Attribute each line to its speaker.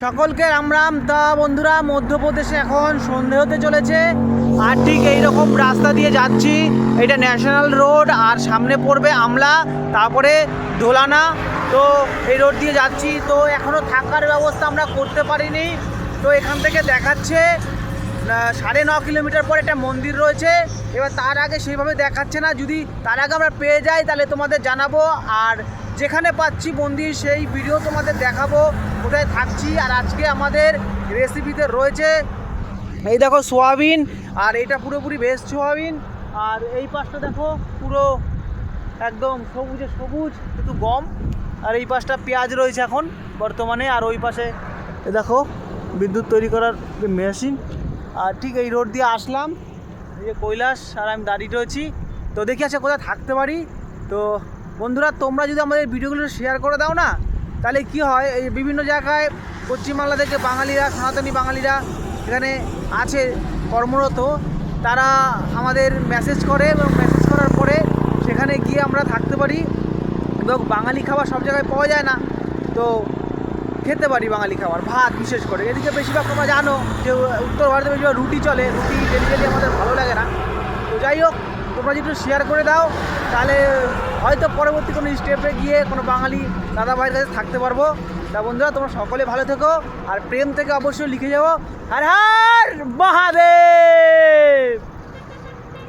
Speaker 1: সকলকে রাম রাম। তা বন্ধুরা, মধ্যপ্রদেশে এখন সন্ধে হতে চলেছে আর ঠিক এইরকম রাস্তা দিয়ে যাচ্ছি। এটা ন্যাশনাল রোড আর সামনে পড়বে আমলা, তারপরে দোলানা। তো এই রোড দিয়ে যাচ্ছি। তো এখনও থাকার ব্যবস্থা আমরা করতে পারিনি। তো এখান থেকে দেখাচ্ছে 9.5 কিলোমিটার পর একটা মন্দির রয়েছে। এবার তার আগে সেইভাবে দেখাচ্ছে না, যদি তার আগে আমরা পেয়ে যাই তাহলে তোমাদের জানাবো। আর যেখানে পাচ্ছি মন্দির সেই ভিডিও তোমাদের দেখাবো কোথায় থাকছি। আর আজকে আমাদের রেসিপিতে রয়েছে এই দেখো সোয়াবিন, আর এটা পুরোপুরি ভেজ সোয়াবিন। আর এই পাশটা দেখো পুরো একদম সবুজে সবুজ, একটু গম। আর এই পাশটা পেঁয়াজ রয়েছে এখন বর্তমানে। আর ওই পাশে দেখো বিদ্যুৎ তৈরি করার মেশিন। আর ঠিক এই রোড দিয়ে আসলাম, এই যে কৈলাস আর আমি দাঁড়িয়ে রয়েছি। তো দেখি আছে কোথায় থাকতে পারি। তো বন্ধুরা, তোমরা যদি আমাদের ভিডিওগুলো শেয়ার করে দাও না, তাহলে কি হয়, এই বিভিন্ন জায়গায় পশ্চিমবাংলা থেকে বাঙালিরা, সনাতনী বাঙালিরা এখানে আছে কর্মরত, তারা আমাদের মেসেজ করে এবং মেসেজ করার পরে সেখানে গিয়ে আমরা থাকতে পারি। এবং বাঙালি খাবার সব জায়গায় পাওয়া যায় না, তো খেতে পারি বাঙালি খাবার, ভাত বিশেষ করে। এদিকে বেশিরভাগ তোমরা জানো যে উত্তর ভারতে বেশিরভাগ রুটি চলে, রুটি ডেলি ডেলি আমাদের ভালো লাগে না। তো যাই হোক, তোমরা যদি একটু শেয়ার করে দাও তাহলে হয়তো পরবর্তী কোনো স্টেপে গিয়ে কোনো বাঙালি দাদা ভাইয়ের কাছে থাকতে পারবো। তা বন্ধুরা, তোমরা সকলে ভালো থেকো। আর প্রেম থেকে অবশ্যই লিখে যাবো হর হর মহাদেব।